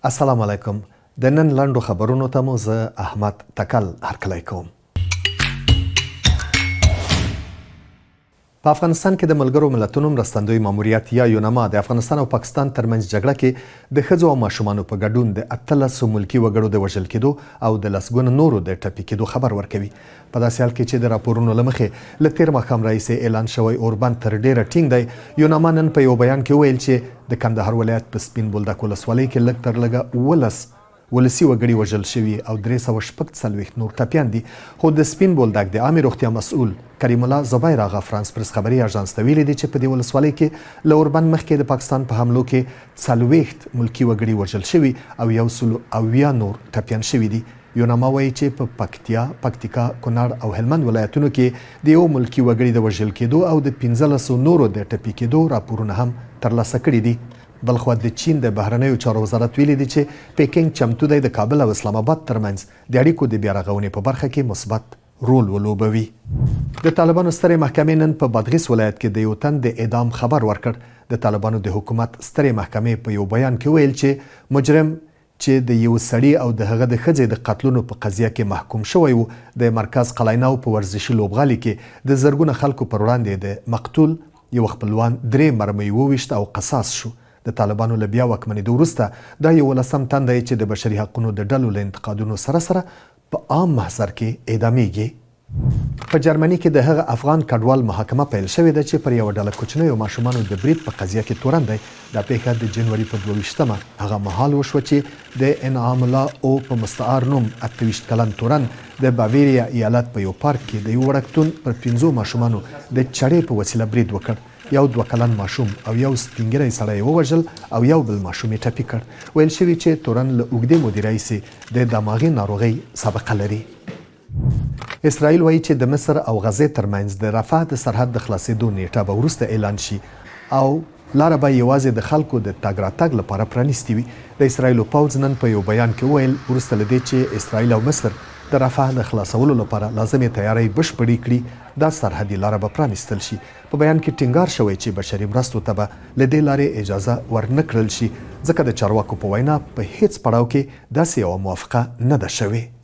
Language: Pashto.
السلام علیکم. د نن لاندو خبرونو ته مو زه احمد تکل هرکلی کوم. په افغانستان کې د ملګرو ملتونو مرستندوی ماموریت یا یونما د افغانستان او پاکستان ترمنځ جګړه کې د ښځو او ماشومانو په ګډون د 18 ملکي وګړو د وژل کېدو او د لسګونو نورو د ټپي کېدو خبر ورکوي. په داسې حال کې چې د راپورونو له مخې له تېر ماښام راهیسې اعلان شوی اوربند تر ډېره ټینګ دی. یونما نن په یو بیان کې ویل چې د کندهار ولایت په سپین بولدک ولسوالۍ کې لږ تر لږه 19 ولسي وګړي وژل شوي او 346 نور ټپیان دي. خو د سپین بولدک د عامې روغتیا مسؤل کریم الله زبیر آغا فرانس پرس خبري اژانس ته ویلي دي چې په دې ولسوالۍ کې له اوربند مخکې د پاکستان په حملو کې 40 ملکي وګړي وژل شوي او 180 نور ټپیان شوي دي. یونما وایي چې په پکتیا، پکتیکا، کونړ او هلمند ولایتونو کې د یو ملکي وګړي د وژل کېدو او د 15 نورو د ټپي کېدو راپورونه هم ترلاسه کړي دي. بلخوا د چین د بهرنیو چارو وزارت ویلي دی چې پیکینګ چمتو دی د کابل او اسلام آباد ترمنځ د اړیکو د بیا رغونې په برخه کې مثبت رول ولوبوي. د طالبانو سترې محکمې نن په بادغیس ولایت کې د یو تن د اعدام خبر ورکړ. د طالبانو د حکومت سترې محکمې په یو بیان کې ویل چې مجرم چې د یو سړي او د هغه د ښځې د قتلونو په قضیه کې محکوم شوی و د مرکز قلایناو په ورزشي لوبغالي کې د زرګونه خلکو پر وړاندې د مقتول یو خپلوان 3 مرمۍ وویشت او قصاص شو. د طالبانو له بیا واکمنېدو وروسته دا 11 تن دی چې د بشري حقونو د ډلو له انتقادونو سره سره په عام محضر کې اعدامېږي. په جرمني کې د هغه افغان کډوال محاکمه پیل شوې ده چې پر یوه ډله کوچنیو ماشومانو د برید په قضیه کې تورن دی. دا پیښه د جنوري په 22 هغه مهال وشوه چې د انعام الله او په مستعار نوم 28 کلن تورن د باویریا ایالت په یو پارک کې د یو وړکتون پر 15 ماشومانو د چړې په وسیله برید وکړ. یو 2 کلن ماشوم او یو سپینګیری سړی ووژل او یو بل ماشوم یې ټپي کړ. ویل شوي چې تورن له اوږدې مودې راهیسې د دماغي ناروغۍ سابقه لري. اسرائیل وایي چې د مصر او غزې ترمنځ د رفح د سرحد د خلاصېدو نیټه به وروسته اعلان شي او لاره به یوازې د خلکو د تګ راتګ لپاره پرانیستې وي. د اسرائیلو پوځ نن په یو بیان کې ویل وروسته له دې چې اسرائیل او مصر د رفح د خلاصولو لپاره لازمې تیاری بشپړې کړي دا سرحدي لاره به پرانیستل شي. په بیان کې ټینګار شوی چې بشري مرستو ته به له دې لارې اجازه ورنه کړل شي ځکه د چارواکو په وینا په هیڅ پړاو کې داسې یوه موافقه نه ده شوې.